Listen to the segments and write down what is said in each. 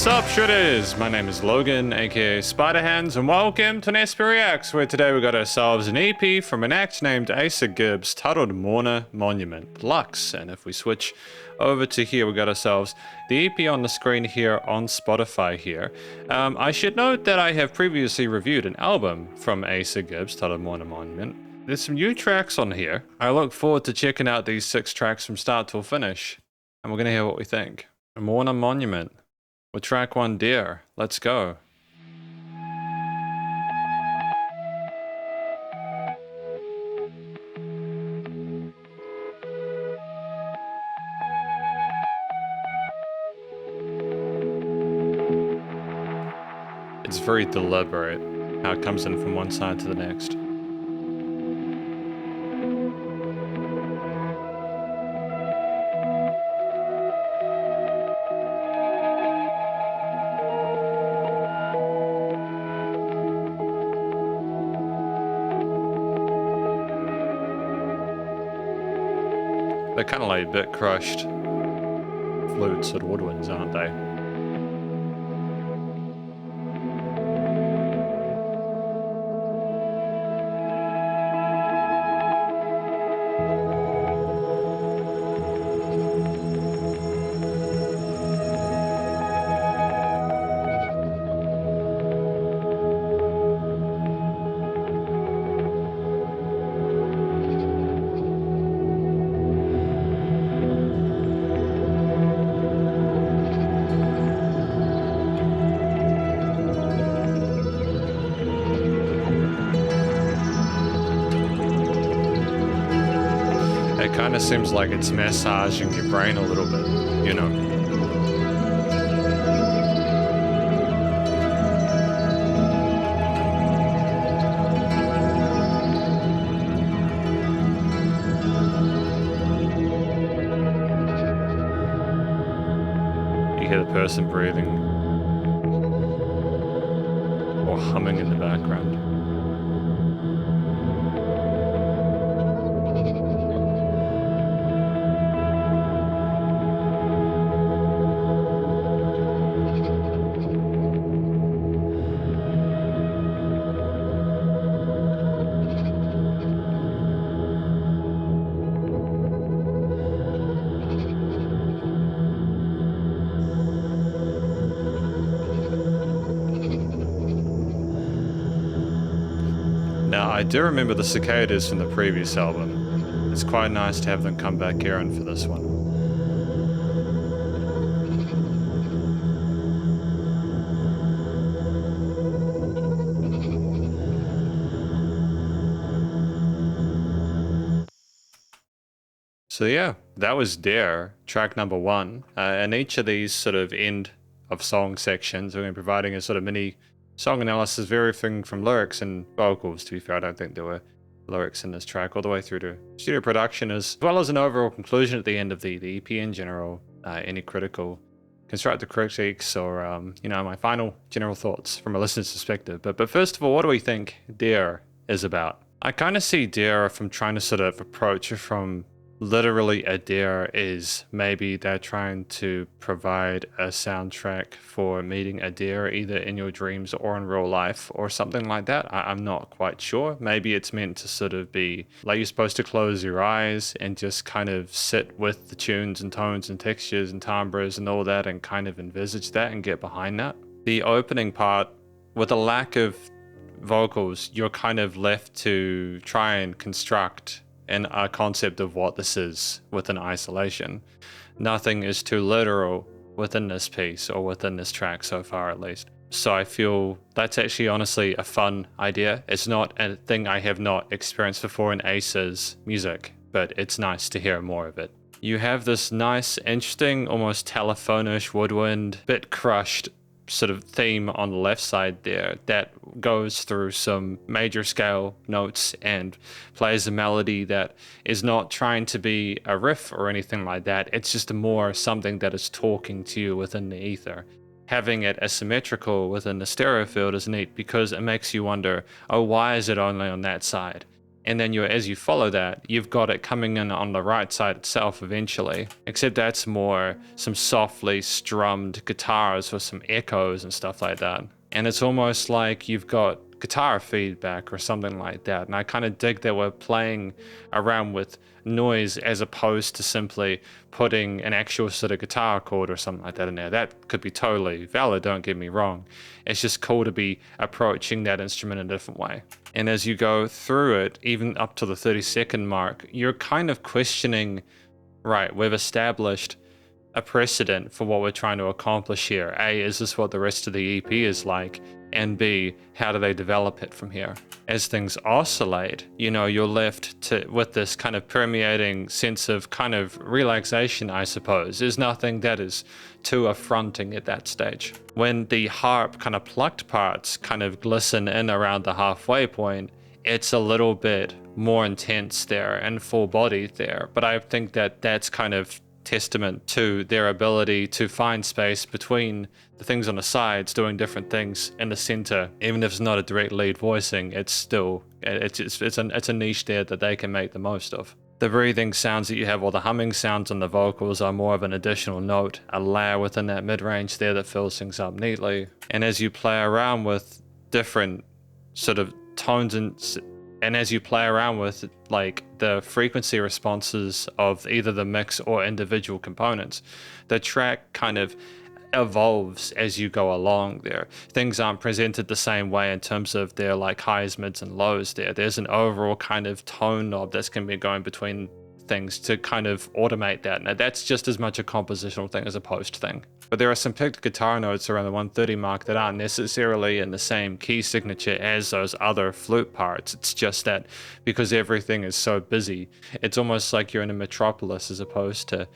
Sup Shredders, my name is Logan, aka Spiderhands, and welcome to an SP Reacts, where today we got ourselves an EP from an act named Asa Gibbs titled Mourner Monument Deluxe. And if we switch over to here, we got ourselves the EP on the screen here on Spotify here. I should note that I have previously reviewed an album from Asa Gibbs titled Mourner Monument. There's some new tracks on here. I look forward to checking out these 6 tracks from start till finish, and we're gonna hear what we think. Mourner Monument. With track 1, Dear. Let's go. It's very deliberate how it comes in from one side to the next. They're kind of like bit crushed flutes and woodwinds, aren't they? It kind of seems like it's massaging your brain a little bit, you know. You hear the person breathing or humming in the background. Now, I do remember the cicadas from the previous album. It's quite nice to have them come back here and for this one. So yeah, that was Dare, track number 1. And each of these sort of end of song sections, we're going to be providing a sort of mini song analysis, everything from lyrics and vocals. To be fair, I don't think there were lyrics in this track, all the way through to studio production, as well as an overall conclusion at the end of the EP in general, any critical constructive critiques, or you know, my final general thoughts from a listener's perspective. But first of all, what do we think Dare is about? I kind of see Dare from trying to sort of approach it from literally a dare is maybe they're trying to provide a soundtrack for meeting a deer either in your dreams or in real life or something like that. I'm not quite sure. Maybe it's meant to sort of be like you're supposed to close your eyes and just kind of sit with the tunes and tones and textures and timbres and all that and kind of envisage that and get behind that. The opening part, with a lack of vocals, you're kind of left to try and construct and a concept of what this is within isolation. Nothing is too literal within this piece or within this track so far, at least. So I feel that's actually honestly a fun idea. It's not a thing I have not experienced before in Asa's music, but it's nice to hear more of it. You have this nice, interesting, almost telephone-ish woodwind, bit crushed sort of theme on the left side there that goes through some major scale notes and plays a melody that is not trying to be a riff or anything like that. It's just more something that is talking to you within the ether. Having it asymmetrical within the stereo field is neat because it makes you wonder, oh, why is it only on that side? And then as you follow that, you've got it coming in on the right side itself eventually. Except that's more some softly strummed guitars with some echoes and stuff like that. And it's almost like you've got guitar feedback or something like that. And I kind of dig that we're playing around with noise as opposed to simply putting an actual sort of guitar chord or something like that in there. That could be totally valid, don't get me wrong. It's just cool to be approaching that instrument in a different way. And as you go through it, even up to the 30-second mark, you're kind of questioning, right, we've established a precedent for what we're trying to accomplish here. A, is this what the rest of the EP is like? And B, how do they develop it from here? As things oscillate, you're left with this kind of permeating sense of kind of relaxation, I suppose. There's nothing that is too affronting at that stage. When the harp kind of plucked parts kind of glisten in around the halfway point, it's a little bit more intense there and full-bodied there. But I think that that's kind of testament to their ability to find space between the things on the sides doing different things in the center. Even if it's not a direct lead voicing, it's still it's a niche there that they can make the most of. The breathing sounds that you have, or the humming sounds on the vocals, are more of an additional note, a layer within that mid-range there that fills things up neatly. And as you play around with different sort of tones and as you play around with like the frequency responses of either the mix or individual components, the track kind of evolves as you go along there. Things aren't presented the same way in terms of their like highs, mids, and lows there. There's an overall kind of tone knob that's going to be going between things to kind of automate that. Now that's just as much a compositional thing as a post thing. But there are some picked guitar notes around the 130 mark that aren't necessarily in the same key signature as those other flute parts. It's just that because everything is so busy, it's almost like you're in a metropolis as opposed to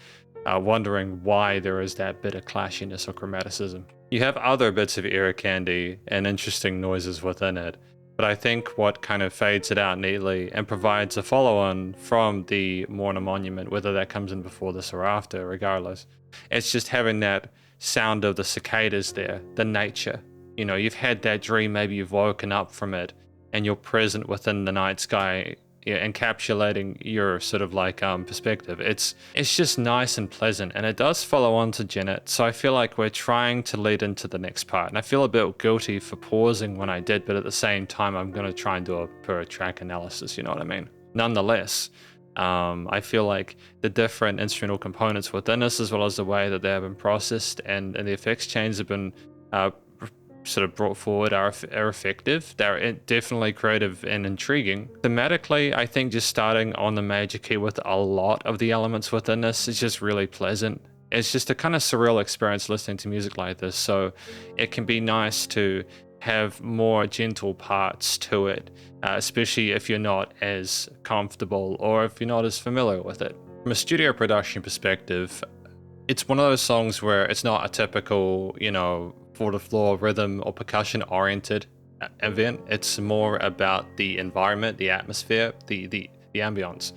wondering why there is that bit of clashiness or chromaticism. You have other bits of ear candy and interesting noises within it, but I think what kind of fades it out neatly and provides a follow-on from the Mourner Monument, whether that comes in before this or after, regardless, it's just having that sound of the cicadas there, the nature. You've had that dream, maybe you've woken up from it, and you're present within the night sky, encapsulating your sort of like perspective. It's just nice and pleasant, and it does follow on to Jennet, so I feel like we're trying to lead into the next part, and I feel a bit guilty for pausing when I did, but at the same time I'm going to try and do a per track analysis, you know what I mean? Nonetheless, I feel like the different instrumental components within this, as well as the way that they have been processed and the effects changes have been sort of brought forward, are effective. They're definitely creative and intriguing. Thematically, I think just starting on the major key with a lot of the elements within this is just really pleasant. It's just a kind of surreal experience listening to music like this, so it can be nice to have more gentle parts to it, especially if you're not as comfortable or if you're not as familiar with it. From a studio production perspective, it's one of those songs where it's not a typical, for the floor rhythm or percussion oriented event. It's more about the environment, the atmosphere, the ambience.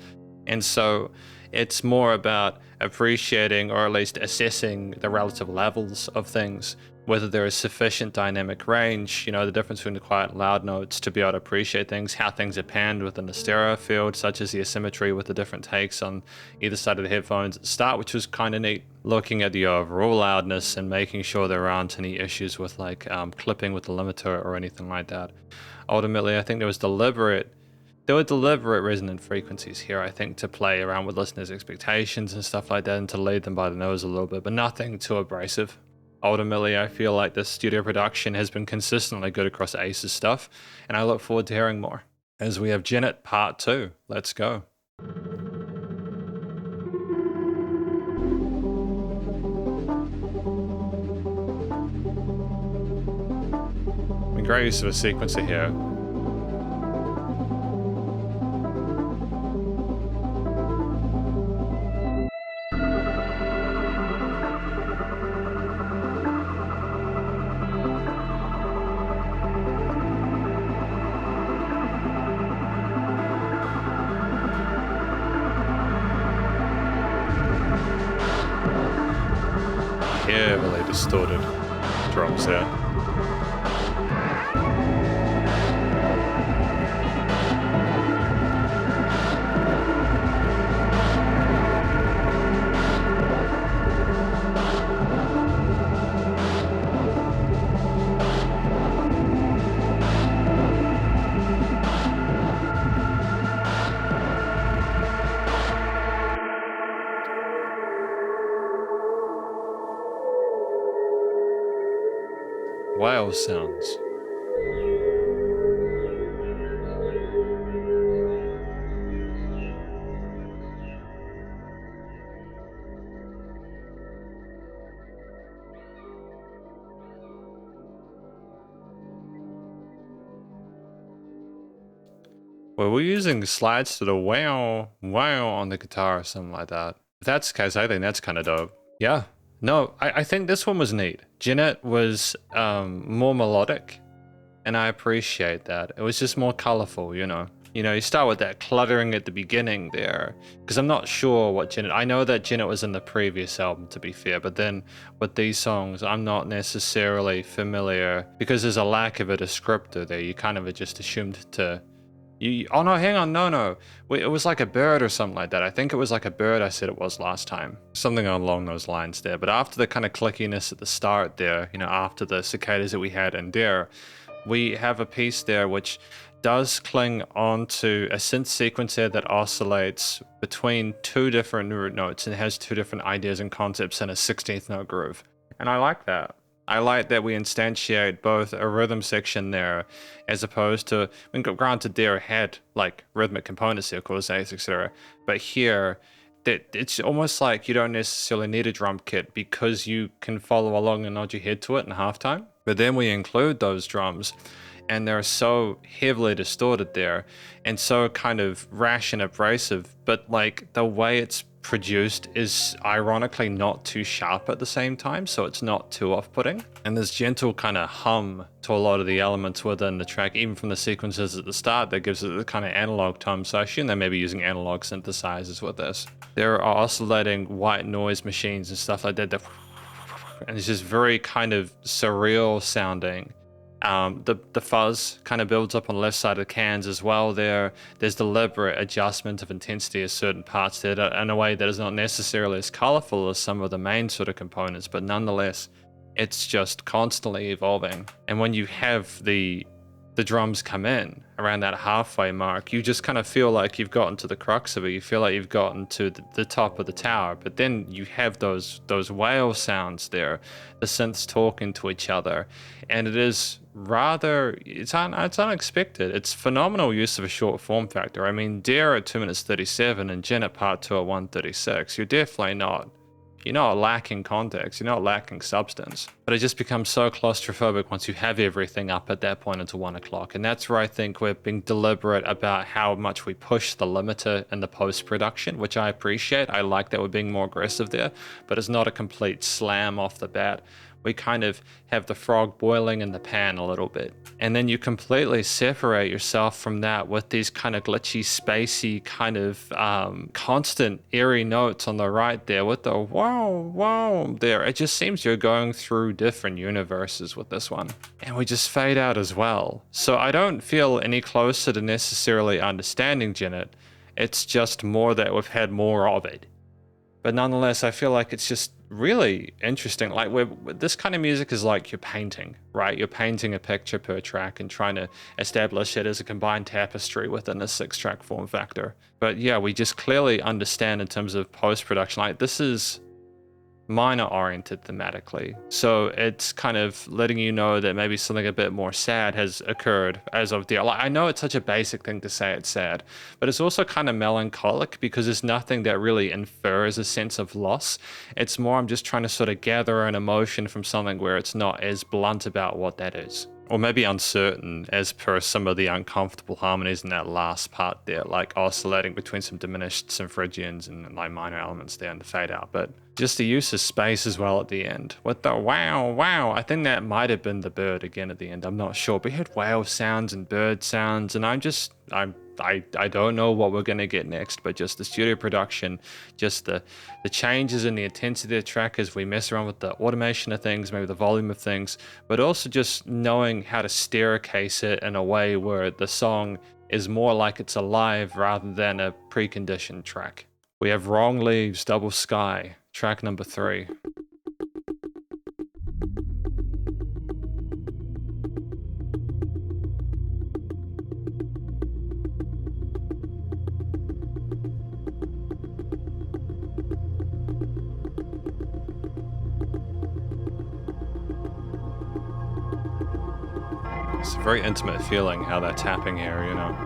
And so it's more about appreciating or at least assessing the relative levels of things, whether there is sufficient dynamic range, the difference between the quiet and loud notes to be able to appreciate things, how things are panned within the stereo field, such as the asymmetry with the different takes on either side of the headphones at the start, which was kind of neat. Looking at the overall loudness and making sure there aren't any issues with like clipping with the limiter or anything like that. Ultimately, I think there were deliberate resonant frequencies here, I think, to play around with listeners' expectations and stuff like that and to lead them by the nose a little bit, but nothing too abrasive. Ultimately, I feel like the studio production has been consistently good across Ace's stuff, and I look forward to hearing more. As we have Jennet Part 2. Let's go. Great use of a sequencer here. Heavily distorted drums there. Whale sounds. Well, we're using slides to the wow, wow on the guitar or something like that. If that's the case, I think that's kind of dope. Yeah. No, I think this one was neat. Jennet was more melodic, and I appreciate that. It was just more colorful, you know. You start with that cluttering at the beginning there, because I'm not sure what Jennet. I know that Jennet was in the previous album, to be fair, but then with these songs, I'm not necessarily familiar because there's a lack of a descriptor there. You kind of just assumed to. Oh no, hang on, no. Wait, it was like a bird or something like that. I think it was like a bird I said it was last time. Something along those lines there. But after the kind of clickiness at the start there, after the cicadas that we had in there, we have a piece there which does cling onto a synth sequencer that oscillates between two different root notes and has two different ideas and concepts in a 16th note groove. And I like that. I like that we instantiate both a rhythm section there as opposed to, granted there had like rhythmic components there, chords, etc. But here, it's almost like you don't necessarily need a drum kit because you can follow along and nod your head to it in halftime. But then we include those drums and they're so heavily distorted there and so kind of rash and abrasive, but like the way it's produced is ironically not too sharp at the same time, so it's not too off-putting. And there's gentle kind of hum to a lot of the elements within the track, even from the sequences at the start that gives it the kind of analog tone. So I assume they may be using analog synthesizers with this. There are oscillating white noise machines and stuff like that, and it's just very kind of surreal sounding. The fuzz kind of builds up on the left side of the cans as well there. There's deliberate adjustment of intensity of certain parts there in a way that is not necessarily as colorful as some of the main sort of components, but nonetheless, it's just constantly evolving. And when you have the drums come in around that halfway mark, you just kind of feel like you've gotten to the crux of it. You feel like you've gotten to the top of the tower, but then you have those whale sounds there, the synths talking to each other, and it is rather, it's unexpected. It's phenomenal use of a short form factor. I mean, Dare at 2 minutes 37 and Jennet Part 2 at 1:36, you're not lacking context, you're not lacking substance, but it just becomes so claustrophobic once you have everything up at that point until 1 o'clock. And that's where I think we're being deliberate about how much we push the limiter in the post-production, which I appreciate. I like that we're being more aggressive there, but it's not a complete slam off the bat. We kind of have the frog boiling in the pan a little bit. And then you completely separate yourself from that with these kind of glitchy, spacey, kind of constant eerie notes on the right there with the wow there. It just seems you're going through different universes with this one. And we just fade out as well. So I don't feel any closer to necessarily understanding Jennet. It's just more that we've had more of it. But nonetheless, I feel like it's just really interesting. Like this kind of music is like you're painting, right? You're painting a picture per track and trying to establish it as a combined tapestry within a 6-track form factor. But yeah, we just clearly understand in terms of post-production, like this is minor oriented thematically. So it's kind of letting you know that maybe something a bit more sad has occurred as of the, like, I know it's such a basic thing to say it's sad, but it's also kind of melancholic because there's nothing that really infers a sense of loss. It's more, I'm just trying to sort of gather an emotion from something where it's not as blunt about what that is. Or maybe uncertain as per some of the uncomfortable harmonies in that last part there, like oscillating between some diminished, some Phrygians and like minor elements there in the fade out. But just the use of space as well at the end with the wow. I think that might have been the bird again at the end. I'm not sure, but we had whale sounds and bird sounds, and I don't know what we're going to get next, but just the studio production, just the changes in the intensity of the track as we mess around with the automation of things, maybe the volume of things, but also just knowing how to staircase it in a way where the song is more like it's alive rather than a preconditioned track. We have Wrong Leaves, Double Sky, track number 3. It's a very intimate feeling how they're tapping here, you know.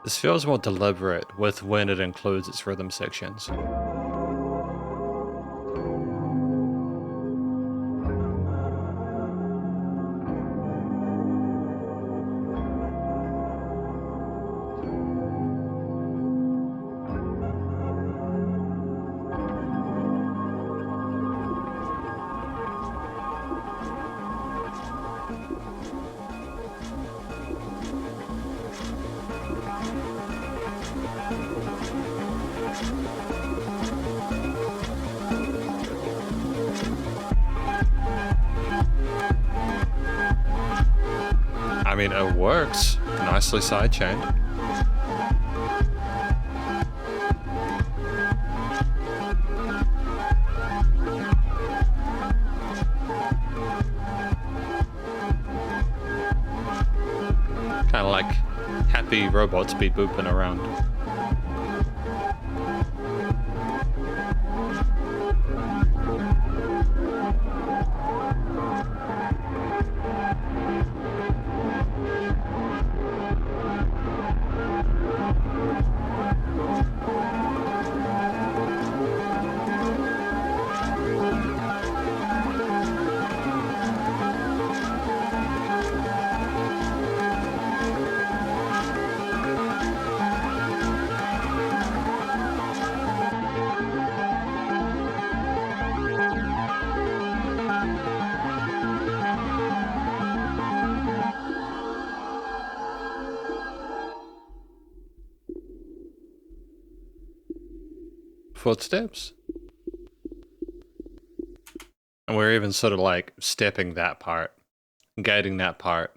This feels more deliberate with when it includes its rhythm sections. I mean, it works. Nicely sidechained. Kind of like happy robots be booping around. Footsteps. And we're even sort of like stepping that part, gating that part.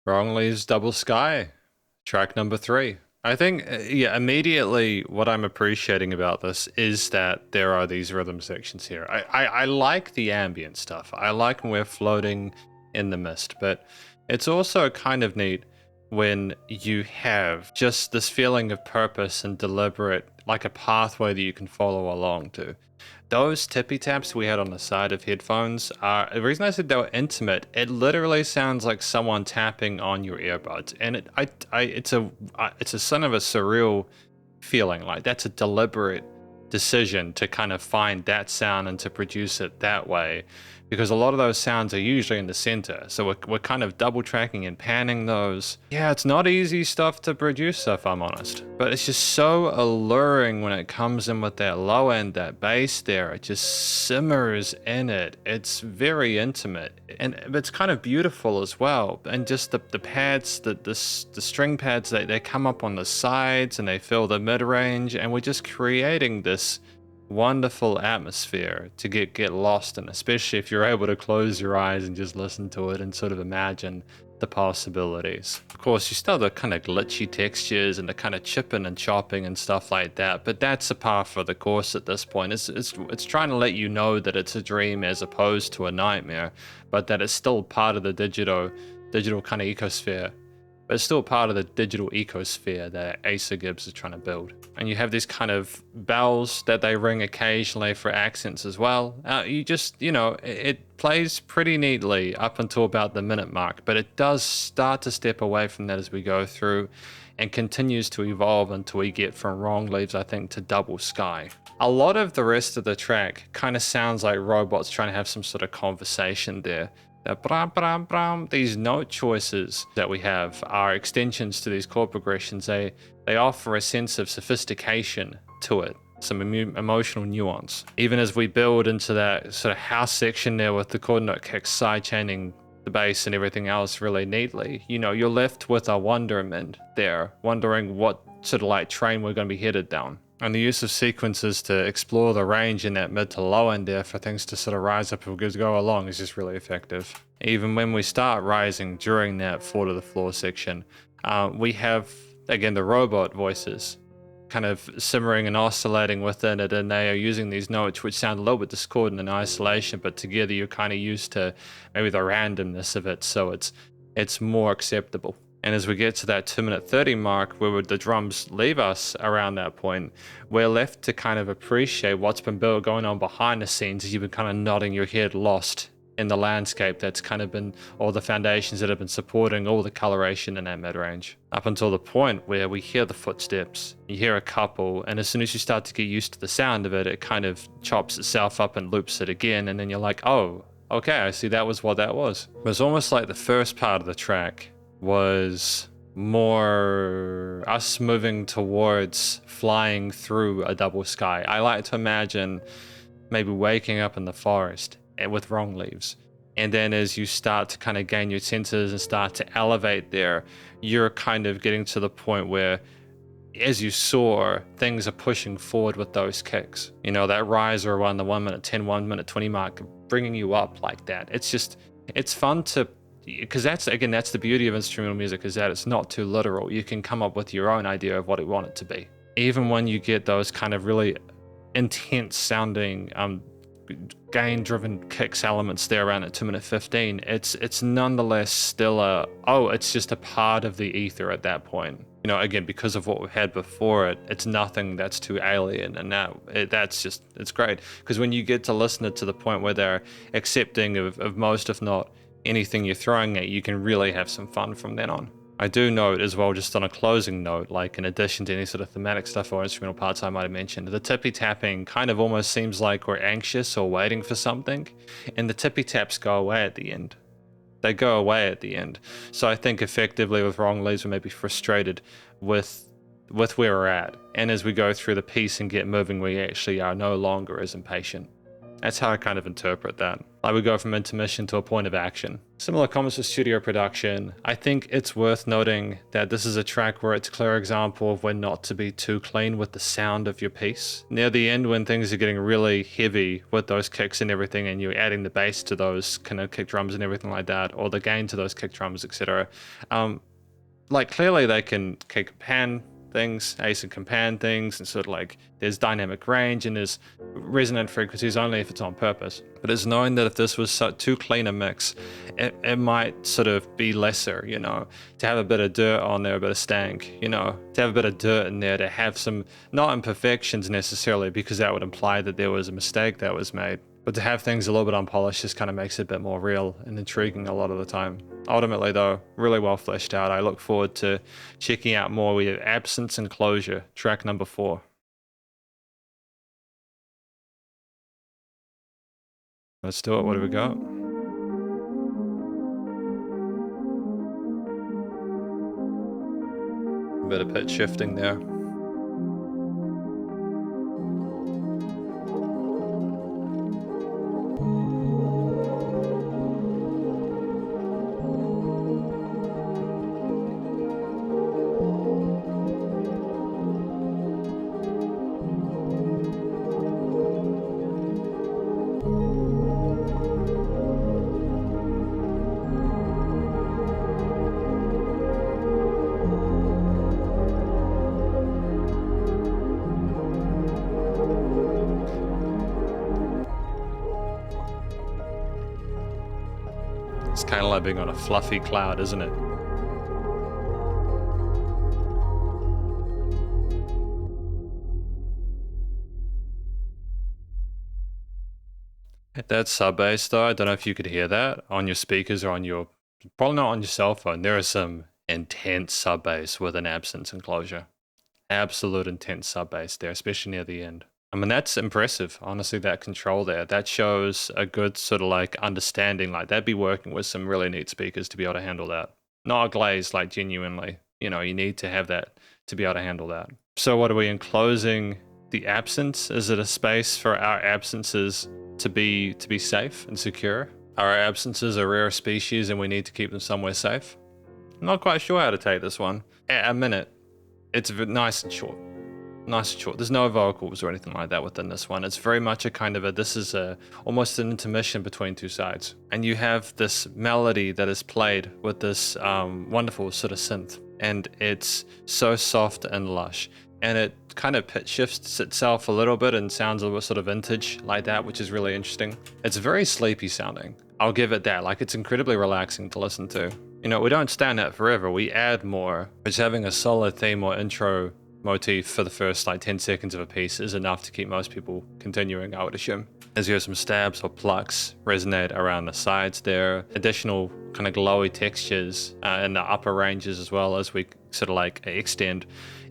Wrongly's Double Sky, track number 3. I think, yeah, immediately what I'm appreciating about this is that there are these rhythm sections here. I like the ambient stuff. I like when we're floating in the mist, but it's also kind of neat when you have just this feeling of purpose and deliberate, like a pathway that you can follow along to. Those tippy taps we had on the side of headphones are, the reason I said they were intimate, it literally sounds like someone tapping on your earbuds. And it's a son of a surreal feeling. Like that's a deliberate decision to kind of find that sound and to produce it that way, because a lot of those sounds are usually in the center. So we're kind of double tracking and panning those. Yeah, it's not easy stuff to produce, if I'm honest, but it's just so alluring when it comes in with that low end, that bass there. It just simmers in it. It's very intimate, and it's kind of beautiful as well. And just the pads, the string pads, they come up on the sides and they fill the mid range, and we're just creating this wonderful atmosphere to get lost in, especially if you're able to close your eyes and just listen to it and sort of imagine the possibilities. Of course, you still have the kind of glitchy textures and the kind of chipping and chopping and stuff like that, but that's a par for the course at this point. It's trying to let you know that it's a dream as opposed to a nightmare, but that it's still part of the digital kind of ecosphere. But it's still part of the digital ecosphere that Asa Gibbs is trying to build. And you have these kind of bells that they ring occasionally for accents as well. It plays pretty neatly up until about the minute mark, but it does start to step away from that as we go through and continues to evolve until we get from Wrong Leaves, I think, to Double Sky. A lot of the rest of the track kind of sounds like robots trying to have some sort of conversation there. These note choices that we have are extensions to these chord progressions. They offer a sense of sophistication to it, some emotional nuance. Even as we build into that sort of house section there with the chord note kicks sidechaining the bass and everything else really neatly, you're left with a wonderment there, wondering what sort of like train we're going to be headed down. And the use of sequences to explore the range in that mid to low end there for things to sort of rise up as we go along is just really effective. Even when we start rising during that 4 to the floor section, we have, again, the robot voices kind of simmering and oscillating within it, and they are using these notes which sound a little bit discordant in isolation, but together you're kind of used to maybe the randomness of it, so it's more acceptable. And as we get to that 2-minute 30 mark, where the drums leave us around that point, we're left to kind of appreciate what's been built going on behind the scenes as you've been kind of nodding your head lost in the landscape that's kind of been all the foundations that have been supporting all the coloration in that mid-range. Up until the point where we hear the footsteps, you hear a couple, and as soon as you start to get used to the sound of it, it kind of chops itself up and loops it again, and then you're like, oh, okay, I see that was what that was. It was almost like the first part of the track was more us moving towards flying through a double sky. I like to imagine maybe waking up in the forest with wrong leaves. And then as you start to kind of gain your senses and start to elevate there, you're kind of getting to the point where as you soar, things are pushing forward with those kicks. You know, that rise around the 1 minute 10, 1 minute 20 mark, bringing you up like that. It's fun to, because that's the beauty of instrumental music, is that it's not too literal. You can come up with your own idea of what you want it to be. Even when you get those kind of really intense sounding gain driven kicks elements there around at 2 minute 15, it's nonetheless still it's just a part of the ether at that point. You know, again, because of what we've had before it's nothing that's too alien, and it's great, because when you get to listen it to the point where they're accepting of most, if not anything you're throwing at, you can really have some fun from then on. I do note as well, just on a closing note, like in addition to any sort of thematic stuff or instrumental parts I might have mentioned, the tippy tapping kind of almost seems like we're anxious or waiting for something, and the tippy taps go away at the end. They go away at the end. So I think effectively with wrong leads, we may be frustrated with where we're at, and as we go through the piece and get moving, we actually are no longer as impatient. That's how I kind of interpret that. Like we go from intermission to a point of action. Similar comments with studio production. I think it's worth noting that this is a track where it's a clear example of when not to be too clean with the sound of your piece. Near the end, when things are getting really heavy with those kicks and everything, and you're adding the bass to those kind of kick drums and everything like that, or the gain to those kick drums, etc. Like clearly they can kick and pan things, Asa can pan things, and sort of like there's dynamic range and there's resonant frequencies only if it's on purpose. But it's knowing that if this was too clean a mix, it might sort of be lesser, you know, to have a bit of dirt on there, a bit of stank, you know, to have a bit of dirt in there, to have some, not imperfections necessarily, because that would imply that there was a mistake that was made, but to have things a little bit unpolished just kind of makes it a bit more real and intriguing a lot of the time. Ultimately though, really well fleshed out. I look forward to checking out more. We have Absence, Enclosure, track number 4. Let's do it. What do we got? A bit of pitch shifting there. It's kind of like being on a fluffy cloud, isn't it? That sub bass though, I don't know if you could hear that on your speakers or on your, probably not on your cell phone. There is some intense sub bass with an Absence, Enclosure. Absolute intense sub bass there, especially near the end. I mean, that's impressive, honestly, that control there. That shows a good sort of like understanding, like that'd be working with some really neat speakers to be able to handle that. Not a glaze, like genuinely, you know, you need to have that to be able to handle that. So what are we enclosing the absence? Is it a space for our absences to be safe and secure? Our absences are rare species and we need to keep them somewhere safe? I'm not quite sure how to take this one. At a minute, it's nice and short. Nice and short. There's no vocals or anything like that within this one. It's very much a kind of this is almost an intermission between two sides. And you have this melody that is played with this wonderful sort of synth. And it's so soft and lush. And it kind of pitch shifts itself a little bit and sounds a little sort of vintage like that, which is really interesting. It's very sleepy sounding. I'll give it that. Like, it's incredibly relaxing to listen to. You know, we don't stand out forever. We add more. Just having a solid theme or intro motif for the first like 10 seconds of a piece is enough to keep most people continuing, I would assume. As you have some stabs or plucks resonate around the sides there, additional kind of glowy textures in the upper ranges as well as we sort of like extend.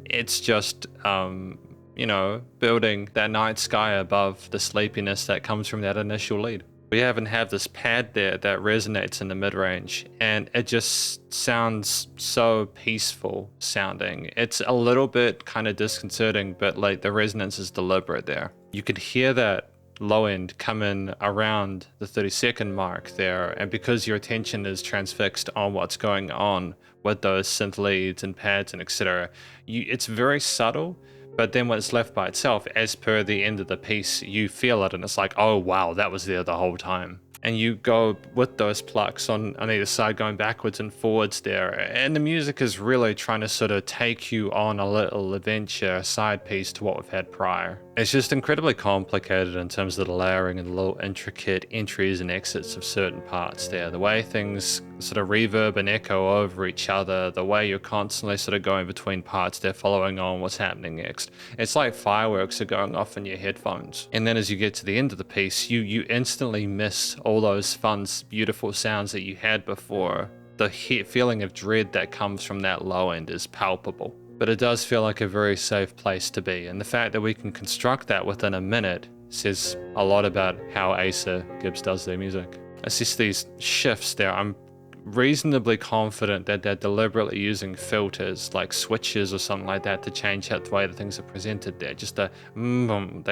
It's just, you know, building that night sky above the sleepiness that comes from that initial lead. We even have this pad there that resonates in the mid-range, and it just sounds so peaceful sounding. It's a little bit kind of disconcerting, but like the resonance is deliberate there. You could hear that low end come in around the 30-second mark there, and because your attention is transfixed on what's going on with those synth leads and pads and etc., it's very subtle. But then when it's left by itself, as per the end of the piece, you feel it and it's like, oh wow, that was there the whole time. And you go with those plucks on either side, going backwards and forwards there. And the music is really trying to sort of take you on a little adventure side piece to what we've had prior. It's just incredibly complicated in terms of the layering and the little intricate entries and exits of certain parts there. The way things sort of reverb and echo over each other, the way you're constantly sort of going between parts there, following on what's happening next. It's like fireworks are going off in your headphones. And then as you get to the end of the piece, you instantly miss all those fun, beautiful sounds that you had before. The feeling of dread that comes from that low end is palpable. But it does feel like a very safe place to be. And the fact that we can construct that within a minute says a lot about how Asa Gibbs does their music. It's just these shifts there. I'm reasonably confident that they're deliberately using filters like switches or something like that to change out the way that things are presented there. Just that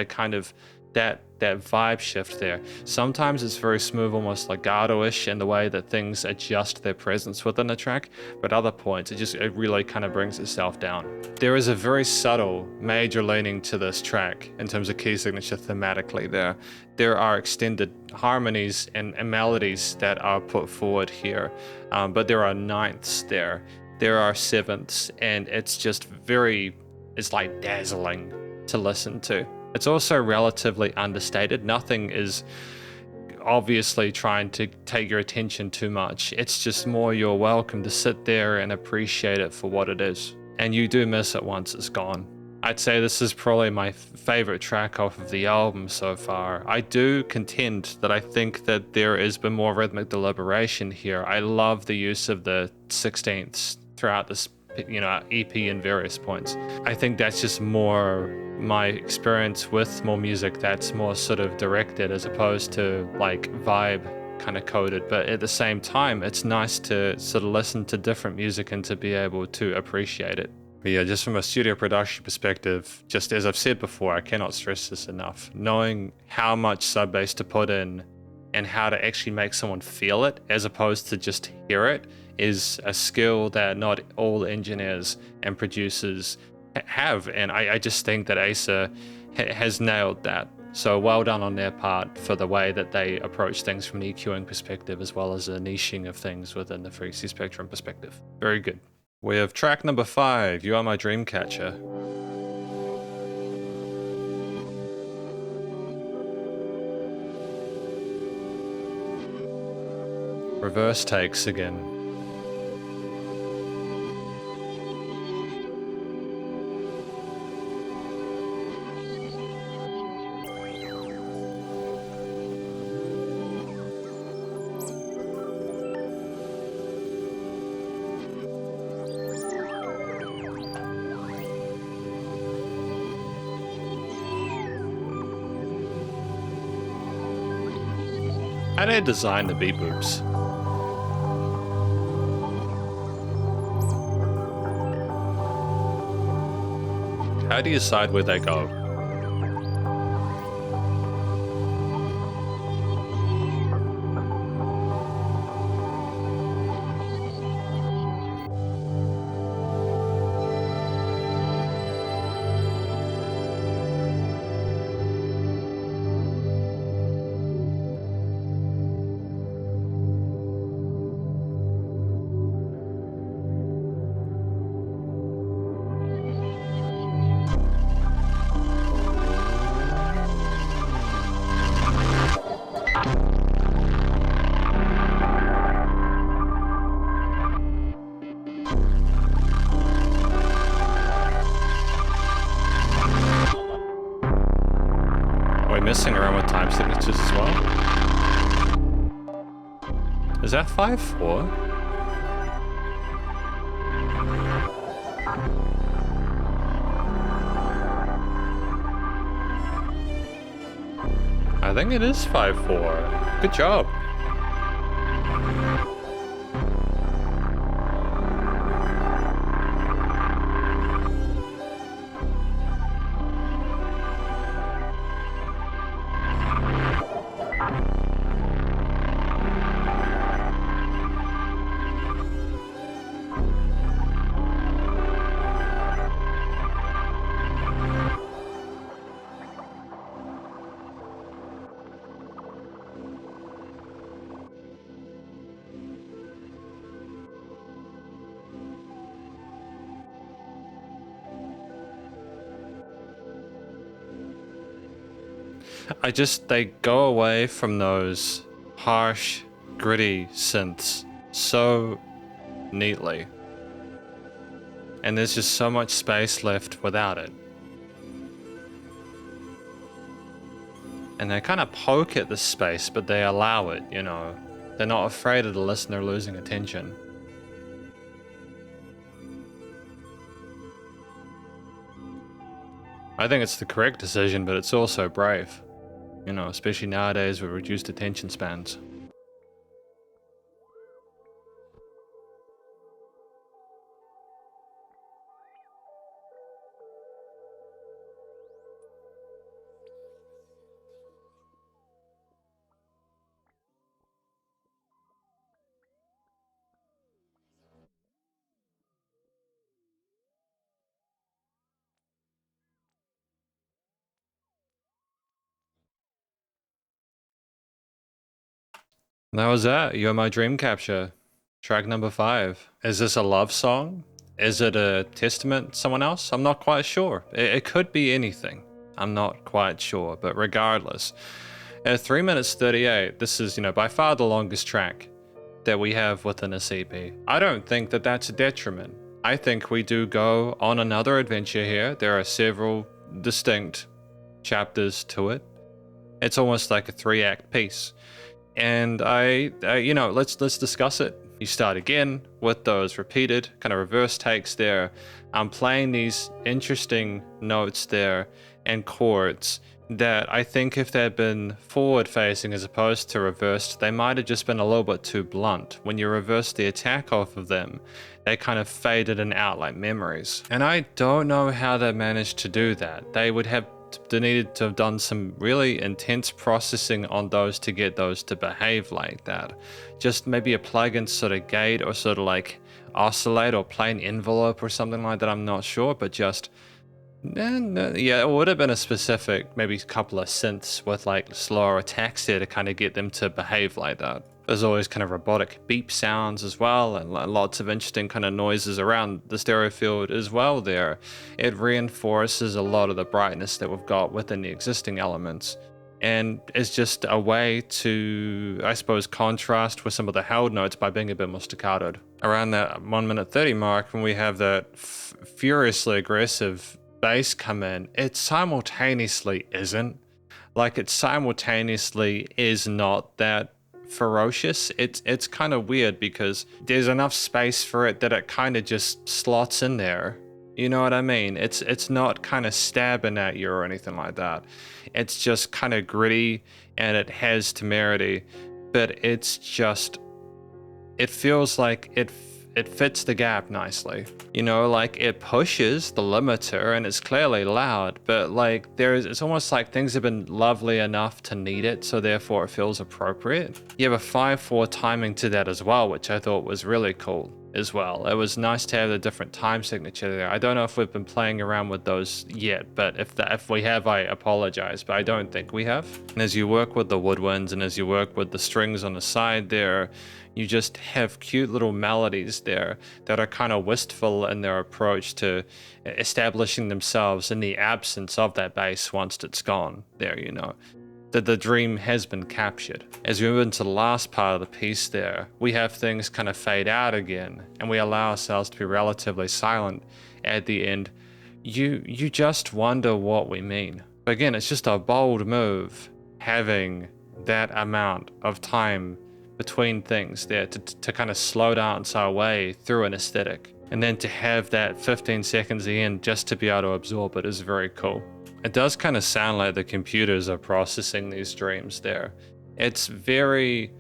kind of that vibe shift there. Sometimes it's very smooth, almost legato-ish in the way that things adjust their presence within a track, but other points it really kind of brings itself down. There is a very subtle major leaning to this track in terms of key signature thematically there. There are extended harmonies and melodies that are put forward here, but there are ninths there. There are sevenths, and it's just it's like dazzling to listen to. It's also relatively understated. Nothing is obviously trying to take your attention too much. It's just more you're welcome to sit there and appreciate it for what it is. And you do miss it once it's gone. I'd say this is probably my favorite track off of the album so far. I do contend that I think that there has been more rhythmic deliberation here. I love the use of the 16ths throughout this, you know, EP in various points. I think that's just more my experience with more music that's more sort of directed as opposed to like vibe kind of coded. But at the same time, it's nice to sort of listen to different music and to be able to appreciate it. But yeah, just from a studio production perspective, just as I've said before, I cannot stress this enough. Knowing how much sub bass to put in and how to actually make someone feel it as opposed to just hear it is a skill that not all engineers and producers have, and I just think that Asa has nailed that. So well done on their part for the way that they approach things from an EQing perspective as well as a niching of things within the frequency spectrum perspective. Very good. We have track number 5, You Are My Dreamcatcher. Reverse takes again. How do they design the beat boops? How do you decide where they go? messing around with time signatures as well. Is that 5/4? I think it is 5/4. Good job. They go away from those harsh, gritty synths so neatly. And there's just so much space left without it. And they kind of poke at the space, but they allow it, you know. They're not afraid of the listener losing attention. I think it's the correct decision, but it's also brave. You know, especially nowadays with reduced attention spans. And that was that. You're My Dreamcatcher. Track number 5. Is this a love song? Is it a testament to someone else? I'm not quite sure. It could be anything. I'm not quite sure, but regardless. At 3 minutes 38, this is, you know, by far the longest track that we have within a CP. I don't think that that's a detriment. I think we do go on another adventure here. There are several distinct chapters to it. It's almost like a 3-act piece. And you know, let's discuss it. You start again with those repeated kind of reverse takes there. I'm playing these interesting notes there and chords that I think if they'd been forward facing as opposed to reversed, they might have just been a little bit too blunt. When you reverse the attack off of them, they kind of faded and out like memories. And I don't know how they managed to do that. They needed to have done some really intense processing on those to get those to behave like that. Just maybe a plugin sort of gate or sort of like oscillate or plain envelope or something like that. I'm not sure, but just yeah, it would have been a specific maybe couple of synths with like slower attacks there to kind of get them to behave like that. There's always kind of robotic beep sounds as well, and lots of interesting kind of noises around the stereo field as well there. It reinforces a lot of the brightness that we've got within the existing elements, and it's just a way to, I suppose, contrast with some of the held notes by being a bit more staccatoed. Around that 1 minute 30 mark, when we have that furiously aggressive bass come in, it simultaneously isn't. Like, it simultaneously is not that ferocious. It's kind of weird because there's enough space for it that it kind of just slots in there. You know what I mean? It's not kind of stabbing at you or anything like that. It's just kind of gritty and it has temerity, but it's just, it feels like it fits the gap nicely. You know, like it pushes the limiter and it's clearly loud, but like it's almost like things have been lovely enough to need it, so therefore it feels appropriate. You have a 5/4 timing to that as well, which I thought was really cool as well. It was nice to have the different time signature there. I don't know if we've been playing around with those yet, but if we have, I apologize, but I don't think we have. And as you work with the woodwinds and as you work with the strings on the side there, you just have cute little melodies there that are kind of wistful in their approach to establishing themselves in the absence of that bass once it's gone there, you know. That the dream has been captured. As we move into the last part of the piece there, we have things kind of fade out again, and we allow ourselves to be relatively silent at the end. You just wonder what we mean. But again, it's just a bold move having that amount of time between things there to kind of slow down our way through an aesthetic. And then to have that 15 seconds at the end just to be able to absorb it is very cool. It does kind of sound like the computers are processing these dreams there. It's very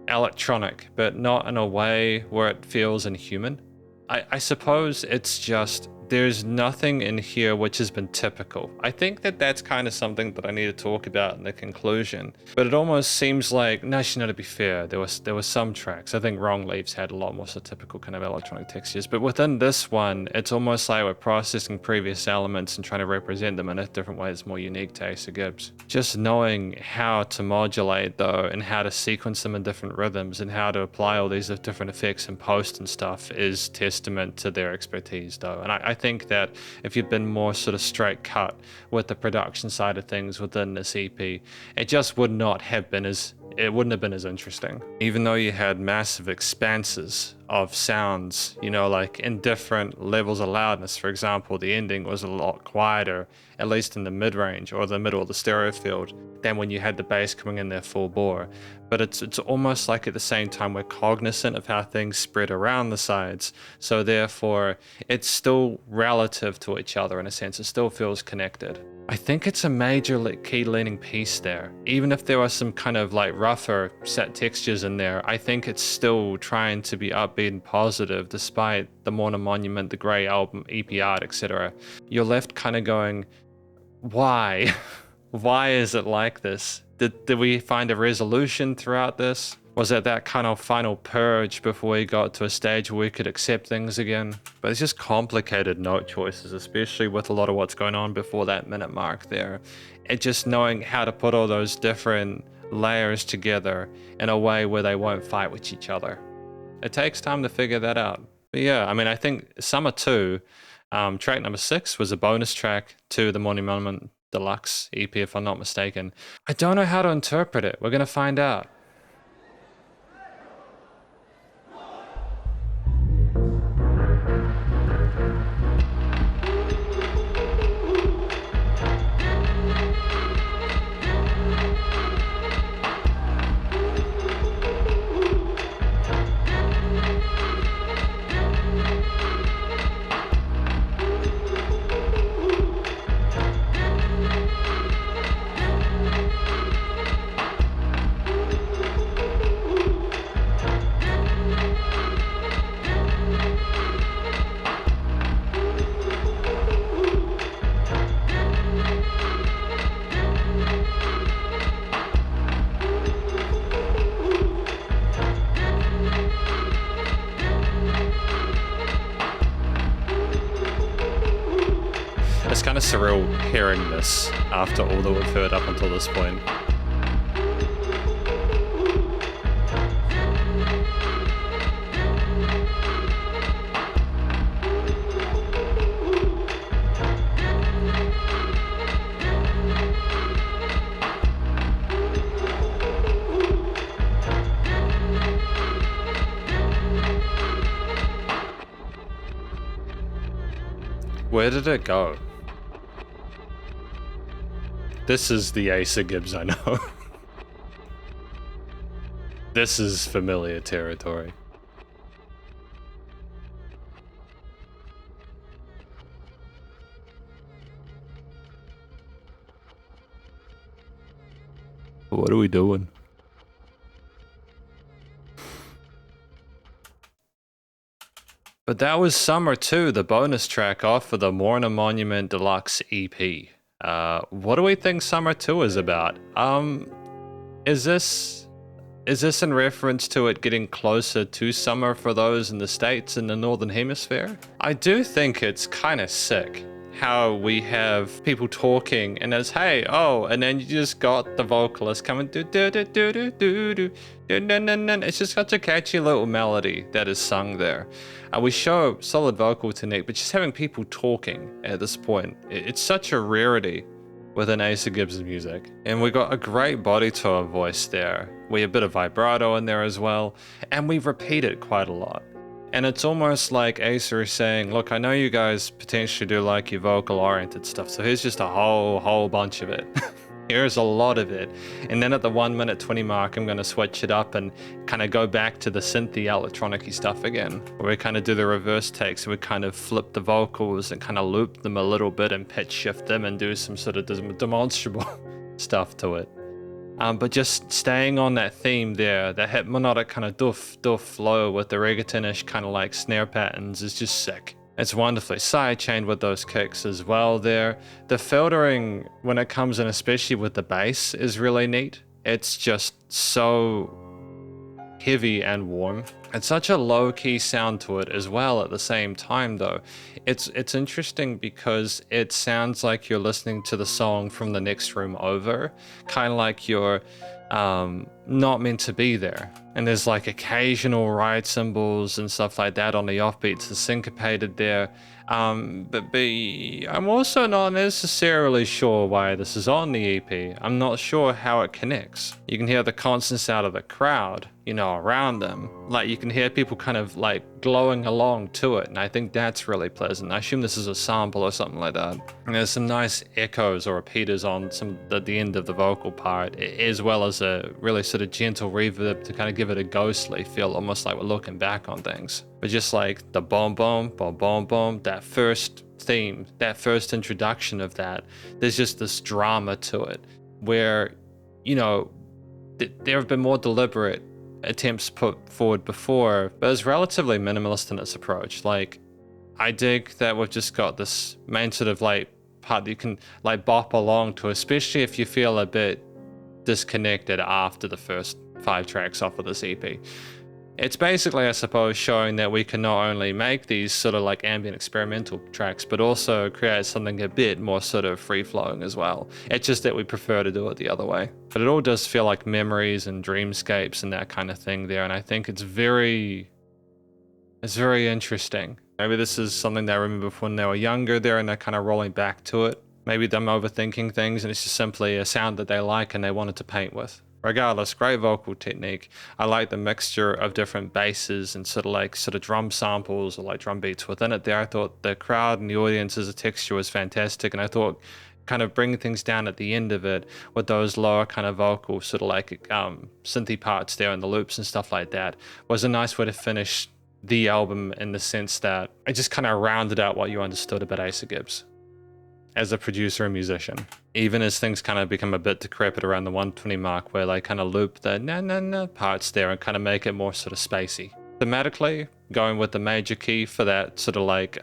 electronic, but not in a way where it feels inhuman. I suppose it's just, there's nothing in here which has been typical. I think that that's kind of something that I need to talk about in the conclusion. But it almost seems like, no, to be fair, there was some tracks. I think Wrong Leaves had a lot more so typical kind of electronic textures. But within this one, it's almost like we're processing previous elements and trying to represent them in a different way that's more unique to Asa Gibbs. Just knowing how to modulate though, and how to sequence them in different rhythms, and how to apply all these different effects in post and stuff is testament to their expertise though. And I think that if you'd been more sort of straight cut with the production side of things within this EP, it just would not have been as, it wouldn't have been as interesting. Even though you had massive expanses of sounds, you know, like in different levels of loudness. For example, the ending was a lot quieter, at least in the mid-range or the middle of the stereo field, than when you had the bass coming in there full bore. But it's almost like at the same time we're cognizant of how things spread around the sides, so therefore it's still relative to each other in a sense. It still feels connected. I think it's a major key leaning piece there. Even if there are some kind of like rougher set textures in there, I think it's still trying to be upbeat and positive despite the Mourner Monument, the Grey album, EP art, etc. You're left kind of going, why? Why is it like this? Did we find a resolution throughout this? Was it that kind of final purge before we got to a stage where we could accept things again? But it's just complicated note choices, especially with a lot of what's going on before that minute mark there. It just knowing how to put all those different layers together in a way where they won't fight with each other. It takes time to figure that out. But yeah, I mean, I think Summer 2, track number 6 was a bonus track to the Monument Deluxe EP, if I'm not mistaken. I don't know how to interpret it. We're gonna find out. It's kind of surreal hearing this after all that we've heard up until this point. Where did it go? This is the Asa Gibbs I know. This is familiar territory. What are we doing? But that was Summer 2, the bonus track off of the Mourner Monument Deluxe EP. What do we think Summer 2 is about? Is this in reference to it getting closer to summer for those in the States in the Northern Hemisphere? I do think it's kind of sick how we have people talking and it's hey, oh, and then you just got the vocalist coming do do do do do do do. It's just such a catchy little melody that is sung there. We show solid vocal technique, but just having people talking at this point, it's such a rarity within Asa Gibbs' music. And we got a great body to our voice there. We have a bit of vibrato in there as well, and we repeat it quite a lot. And it's almost like Asa is saying, look, I know you guys potentially do like your vocal oriented stuff, so here's just a whole bunch of it. Here's a lot of it. And then at the 1 minute 20 mark, I'm going to switch it up and kind of go back to the synthy electronic-y stuff again, where we kind of do the reverse takes. We kind of flip the vocals and kind of loop them a little bit and pitch shift them and do some sort of demonstrable stuff to it. But just staying on that theme there, that hypnotic kind of doof flow with the reggaetonish kind of like snare patterns is just sick. It's wonderfully sidechained with those kicks as well there. The filtering when it comes in, especially with the bass, is really neat. It's just so heavy and warm. It's such a low-key sound to it as well at the same time though. It's interesting because it sounds like you're listening to the song from the next room over, kind of like you're not meant to be there. And there's like occasional ride cymbals and stuff like that on the offbeats, the syncopated there. But I'm also not necessarily sure why this is on the EP. I'm not sure how it connects. You can hear the constants out of the crowd, you know, around them. Like you can hear people kind of like glowing along to it. And I think that's really pleasant. I assume this is a sample or something like that. And there's some nice echoes or repeaters on some at the end of the vocal part, as well as a really sort of gentle reverb to kind of give it a ghostly feel, almost like we're looking back on things. But just like the boom, that first theme, that first introduction of that, there's just this drama to it where, you know, there have been more deliberate attempts put forward before, but it's relatively minimalist in its approach. Like, I dig that we've just got this main sort of like part that you can like bop along to, especially if you feel a bit disconnected after the first 5 tracks off of this EP. It's basically, I suppose, showing that we can not only make these sort of like ambient experimental tracks, but also create something a bit more sort of free-flowing as well. It's just that we prefer to do it the other way. But it all does feel like memories and dreamscapes and that kind of thing there, and I think it's very interesting. Maybe this is something they remember from when they were younger there and they're kind of rolling back to it. Maybe them overthinking things and it's just simply a sound that they like and they wanted to paint with. Regardless, great vocal technique. I like the mixture of different basses and sort of drum samples or like drum beats within it there. I thought the crowd and the audience as a texture was fantastic, and I thought kind of bringing things down at the end of it with those lower kind of vocal sort of like synthy parts there and the loops and stuff like that was a nice way to finish the album, in the sense that it just kind of rounded out what you understood about Asa Gibbs as a producer and musician. Even as things kind of become a bit decrepit around the 120 mark, where they kind of loop the na parts there and kind of make it more sort of spacey. Thematically, going with the major key for that sort of like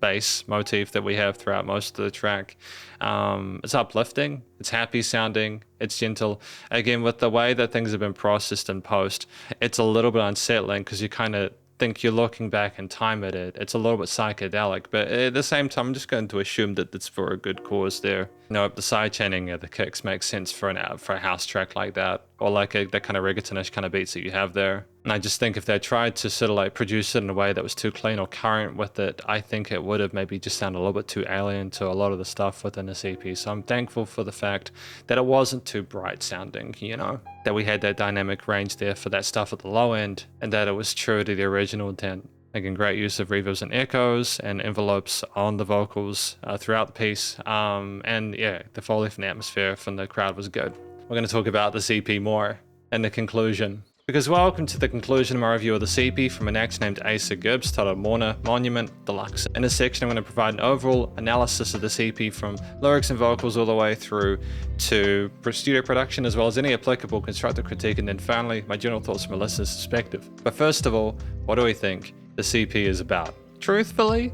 bass motif that we have throughout most of the track. It's uplifting, it's happy sounding, it's gentle. Again, with the way that things have been processed in post, it's a little bit unsettling because you kind of think you're looking back in time at it. It's a little bit psychedelic, but at the same time, I'm just going to assume that it's for a good cause there. You know, the sidechaining of the kicks makes sense for a house track like that, or like that kind of reggaetonish kind of beats that you have there. And I just think if they tried to sort of like produce it in a way that was too clean or current with it, I think it would have maybe just sounded a little bit too alien to a lot of the stuff within this EP. So I'm thankful for the fact that it wasn't too bright sounding, you know, that we had that dynamic range there for that stuff at the low end, and that it was true to the original intent. Again, great use of reverbs and echoes and envelopes on the vocals throughout the piece. And yeah, the Foley from the atmosphere from the crowd was good. We're going to talk about this EP more in the conclusion. Because welcome to the conclusion of my review of the EP from an act named Asa Gibbs, titled Mourner, Monument, Deluxe. In this section, I'm going to provide an overall analysis of this EP from lyrics and vocals all the way through to studio production, as well as any applicable constructive critique, and then finally, my general thoughts from a listener's perspective. But first of all, what do we think this EP is about? Truthfully,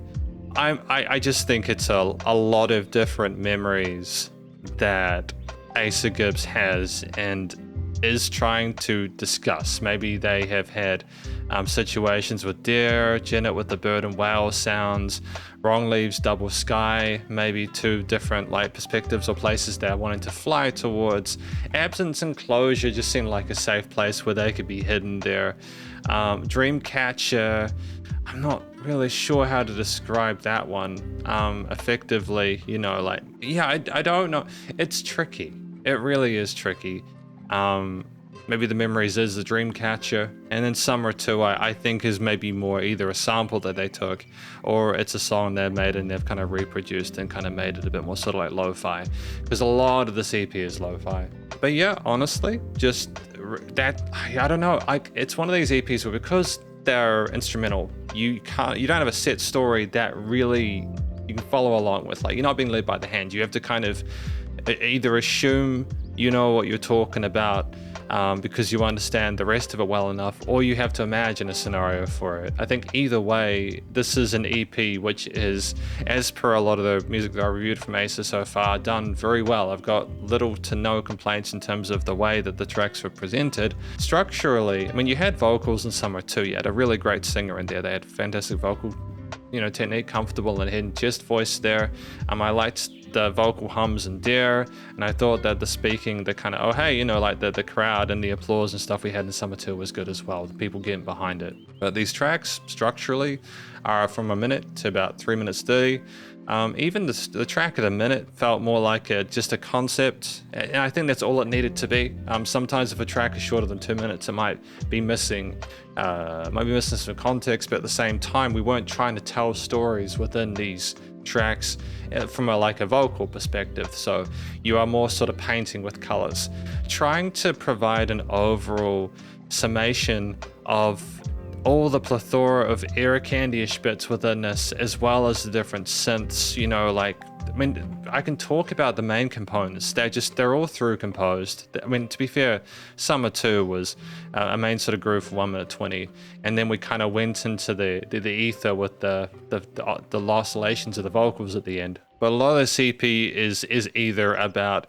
I just think it's a lot of different memories that Asa Gibbs has and is trying to discuss. Maybe they have had situations with deer, jennet with the bird and whale sounds, wrong leaves, double sky, maybe 2 different like perspectives or places they're wanting to fly towards. Absence enclosure just seemed like a safe place where they could be hidden there. Dreamcatcher, I'm not really sure how to describe that one effectively, you know, like, yeah, I don't know. It's tricky. It really is tricky. Maybe the Memories is the Dreamcatcher. And then Summer 2, I think is maybe more either a sample that they took, or it's a song they've made and they've kind of reproduced and kind of made it a bit more sort of like lo-fi. Because a lot of this EP is lo-fi. But yeah, honestly, just that, I don't know. It's one of these EPs where because they're instrumental, you don't have a set story that really you can follow along with. Like, you're not being led by the hand. You have to kind of either assume you know what you're talking about because you understand the rest of it well enough, or you have to imagine a scenario for it. I think either way, this is an EP which is, as per a lot of the music that I reviewed from Asa so far, done very well. I've got little to no complaints in terms of the way that the tracks were presented. Structurally, I mean, you had vocals in Summer 2. You had a really great singer in there. They had fantastic vocal technique, comfortable and hidden chest voice there. I liked the vocal hums and Dare, and I thought that the speaking, the kind of, oh hey, like the crowd and the applause and stuff we had in Summer 2 was good as well, the people getting behind it. But these tracks structurally are from a minute to about 3 minutes 30. Even the track at a minute felt more like just a concept, and I think that's all it needed to be. Sometimes if a track is shorter than 2 minutes, it might be missing some context, but at the same time, we weren't trying to tell stories within these tracks from a vocal perspective. So you are more sort of painting with colors, trying to provide an overall summation of all the plethora of era candy-ish bits within this, as well as the different synths, I can talk about the main components. They're all through composed. I mean, to be fair, Summer 2 was a main sort of groove for 1 minute 20, and then we kind of went into the ether with the oscillations of the vocals at the end. But a lot of this EP is either about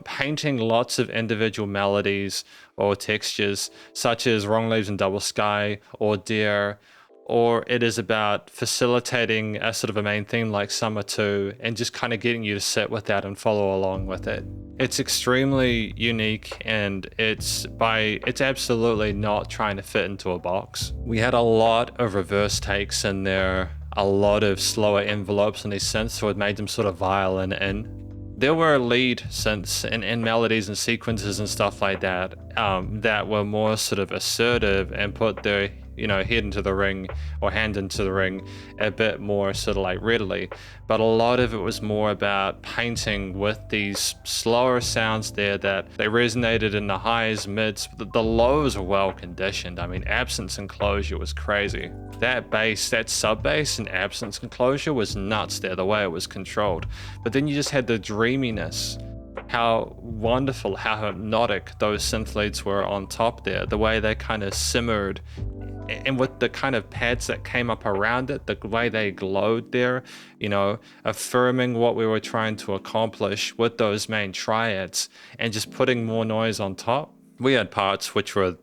painting lots of individual melodies or textures, such as Wrong Leaves and Double Sky or Dare, or it is about facilitating a sort of a main theme like Summer 2 and just kind of getting you to sit with that and follow along with it. It's extremely unique, and it's absolutely not trying to fit into a box. We had a lot of reverse takes in there, a lot of slower envelopes in these synths, so it made them sort of violin in. There were lead synths and melodies and sequences and stuff like that that were more sort of assertive and put their head into the ring or hand into the ring a bit more sort of like readily. But a lot of it was more about painting with these slower sounds there that they resonated in the highs, mids. The lows were well conditioned. I mean, Absence Enclosure was crazy. That bass, that sub bass in Absence Enclosure was nuts there, the way it was controlled. But then you just had the dreaminess, how wonderful, how hypnotic those synth leads were on top there, the way they kind of simmered, and with the kind of pads that came up around it, the way they glowed there, affirming what we were trying to accomplish with those main triads and just putting more noise on top. We had parts which were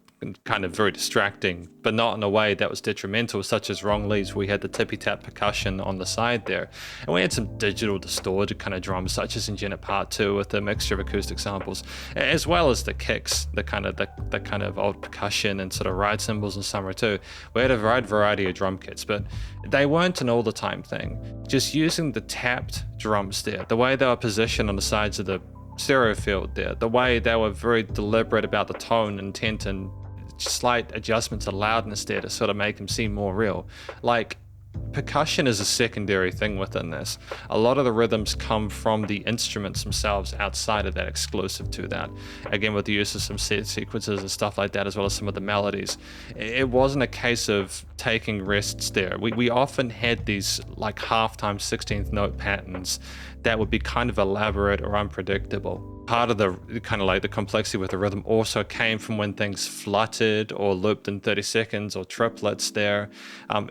kind of very distracting, but not in a way that was detrimental, such as Wrong Leaves. We had the tippy tap percussion on the side there, and we had some digital distorted kind of drums, such as in Jennet Part 2 with a mixture of acoustic samples, as well as the kicks, the kind of old percussion and sort of ride cymbals in Summer 2. We had a wide variety of drum kits, but they weren't an all the time thing. Just using the tapped drums there, the way they were positioned on the sides of the stereo field there, the way they were very deliberate about the tone, intent, and slight adjustments of loudness there to sort of make them seem more real. Like, percussion is a secondary thing within this. A lot of the rhythms come from the instruments themselves outside of that, exclusive to that. Again, with the use of some set sequences and stuff like that, as well as some of the melodies. It wasn't a case of taking rests there. We often had these like half-time 16th note patterns that would be kind of elaborate or unpredictable. Part of the kind of like the complexity with the rhythm also came from when things fluttered or looped in 30 seconds or triplets there.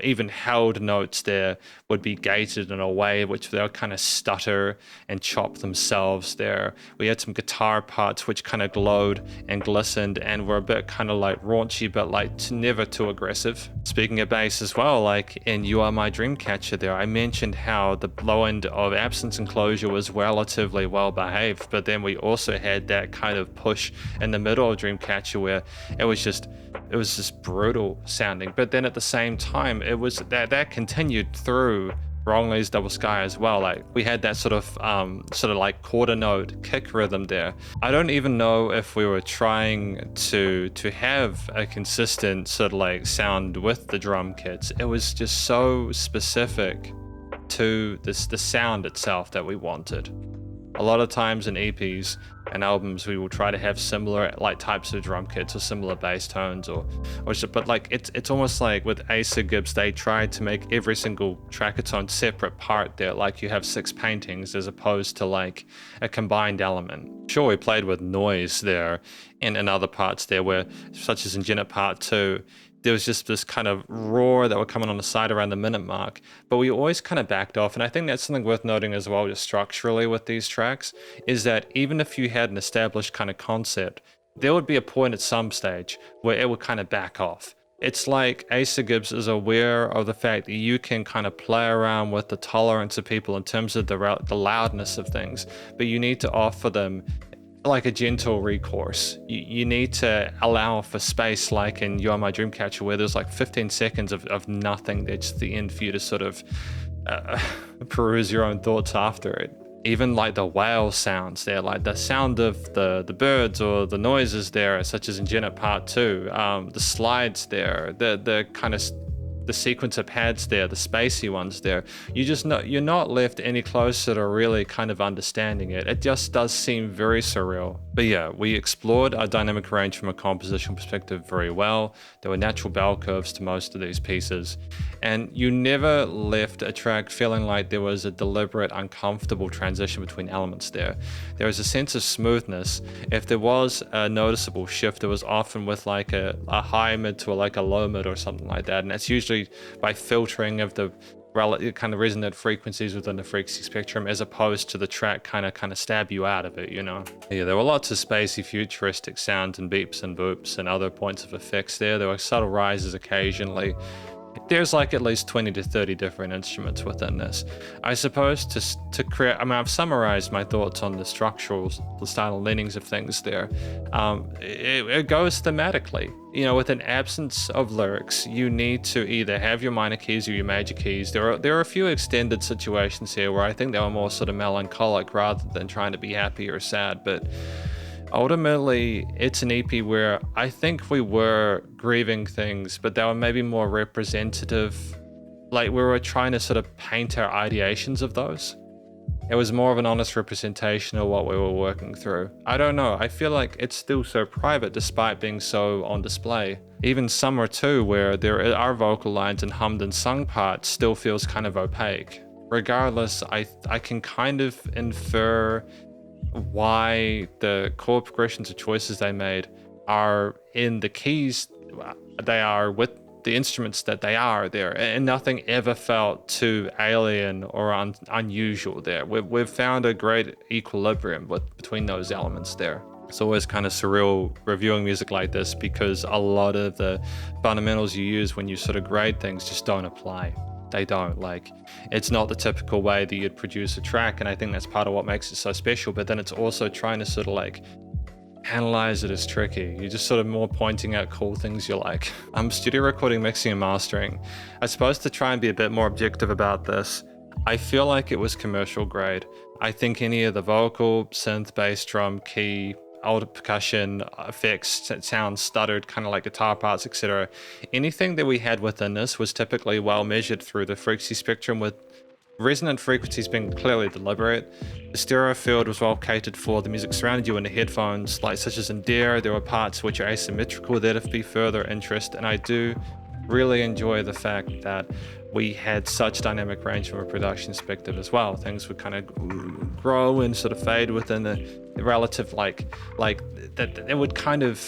Even held notes there would be gated in a way which they'll kind of stutter and chop themselves there. We had some guitar parts which kind of glowed and glistened and were a bit kind of like raunchy, but like never too aggressive. Speaking of bass as well, like in You Are My Dreamcatcher there, I mentioned how the low end of Absence Enclosure was relatively well behaved, but then we also had that kind of push in the middle of Dreamcatcher where it was just brutal sounding. But then at the same time, it was that continued through Wrongly's Double Sky as well. Like we had that sort of like quarter note kick rhythm there. I don't even know if we were trying to have a consistent sort of like sound with the drum kits. It was just so specific to the sound itself that we wanted. A lot of times in EPs and albums, we will try to have similar like types of drum kits or similar bass tones but like it's almost like with Asa Gibbs, they tried to make every single track its own separate part there, like you have 6 paintings as opposed to like a combined element. Sure, we played with noise there and in other parts there where, such as in Jennet Part 2, there was just this kind of roar that were coming on the side around the minute mark, but we always kind of backed off. And I think that's something worth noting as well, just structurally with these tracks, is that even if you had an established kind of concept, there would be a point at some stage where it would kind of back off. It's like Asa Gibbs is aware of the fact that you can kind of play around with the tolerance of people in terms of the loudness of things, but you need to offer them like a gentle recourse. You need to allow for space, like in You Are My Dreamcatcher, where there's like 15 seconds of nothing. That's the end for you to sort of peruse your own thoughts after it. Even like the whale sounds there, like the sound of the birds or the noises there, such as in Jennet Part 2, the slides there, the kind of the sequence of pads there, the spacey ones there, you're not left any closer to really kind of understanding it. It just does seem very surreal. But yeah, we explored our dynamic range from a compositional perspective very well. There were natural bell curves to most of these pieces, and you never left a track feeling like there was a deliberate, uncomfortable transition between elements there. There was a sense of smoothness. If there was a noticeable shift, it was often with like a high mid to like a low mid or something like that, and that's usually by filtering of the kind of resonant frequencies within the frequency spectrum, as opposed to the track kind of stab you out of it, you know. Yeah, there were lots of spacey futuristic sounds and beeps and boops and other points of effects there. There were subtle rises occasionally. There's like at least 20 to 30 different instruments within this. I suppose to create, I mean, I've summarized my thoughts on the structural, the style and leanings of things there. It goes thematically. You know, with an absence of lyrics, you need to either have your minor keys or your major keys. There are a few extended situations here where I think they were more sort of melancholic rather than trying to be happy or sad, but ultimately, it's an EP where I think we were grieving things, but they were maybe more representative. Like we were trying to sort of paint our ideations of those. It was more of an honest representation of what we were working through. I don't know, I feel like it's still so private despite being so on display. Even Summer 2, where there are vocal lines and hummed and sung parts, still feels kind of opaque. Regardless, I can kind of infer why the chord progressions or choices they made are in the keys they are with the instruments that they are there, and nothing ever felt too alien or unusual there. We've found a great equilibrium between those elements there. It's always kind of surreal reviewing music like this because a lot of the fundamentals you use when you sort of grade things just don't apply. They don't. Like, it's not the typical way that you'd produce a track, and I think that's part of what makes it so special. But then it's also trying to sort of like analyze it is tricky. You're just sort of more pointing out cool things you like. Studio recording, mixing and mastering. I suppose to try and be a bit more objective about this, I feel like it was commercial grade. I think any of the vocal, synth, bass, drum, key, older percussion effects, sounds stuttered, kind of like guitar parts, etc. Anything that we had within this was typically well measured through the frequency spectrum, with resonant frequencies being clearly deliberate. The stereo field was well catered for. The music surrounded you in the headphones, like such as in Dare. There were parts which are asymmetrical that if be further interest, and I do really enjoy the fact that we had such dynamic range from a production perspective as well. Things would kind of grow and sort of fade within the relative like that. It would kind of,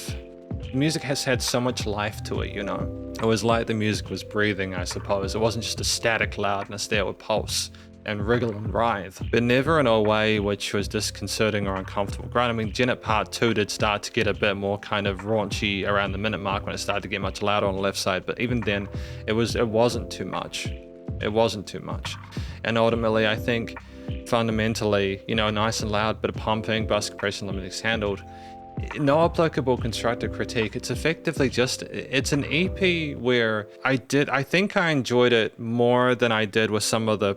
music has had so much life to it, you know. It was like the music was breathing, I suppose. It wasn't just a static loudness there with pulse and wriggle and writhe, but never in a way which was disconcerting or uncomfortable. Granted, I mean, Jennet Part 2 did start to get a bit more kind of raunchy around the minute mark when it started to get much louder on the left side, but even then, it wasn't too much. It wasn't too much. And ultimately, I think fundamentally, you know, nice and loud, bit of pumping, bus compression, limiting handled. No applicable constructive critique. It's effectively just, it's an EP where I think I enjoyed it more than I did with some of the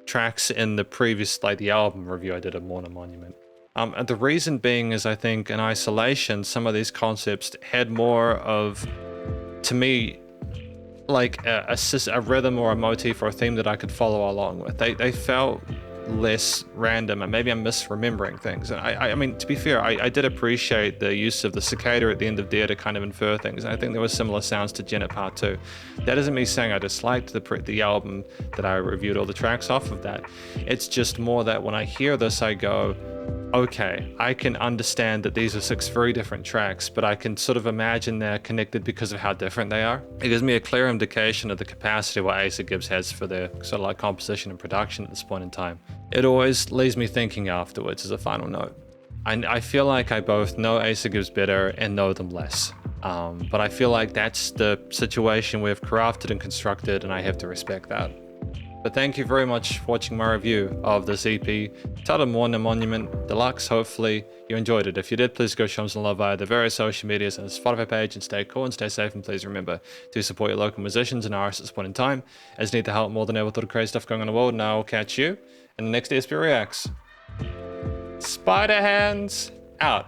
tracks in the previous, like the album review I did of Mourner Monument. And the reason being is I think in isolation, some of these concepts had more of, to me, like a rhythm or a motif or a theme that I could follow along with. They felt less random, and maybe I'm misremembering things. And I mean, to be fair, I did appreciate the use of the cicada at the end of Dare to kind of infer things, and I think there were similar sounds to Jennet Part 2. That isn't me saying I disliked the album that I reviewed all the tracks off of that. It's just more that when I hear this, I go, okay, I can understand that these are 6 very different tracks, but I can sort of imagine they're connected because of how different they are. It gives me a clear indication of the capacity what Asa Gibbs has for their sort of like composition and production at this point in time. It always leaves me thinking afterwards as a final note. I feel like I both know Asa Gibbs better and know them less. But I feel like that's the situation we've crafted and constructed, and I have to respect that. But thank you very much for watching my review of this EP, titled Mourner Monument Deluxe. Hopefully you enjoyed it. If you did, please go show them some love via the various social medias and the Spotify page, and stay cool and stay safe, and please remember to support your local musicians and artists at this point in time, as they need the help more than ever with all the crazy stuff going on in the world. And I will catch you in the next ESP Reacts. Spiderhands out.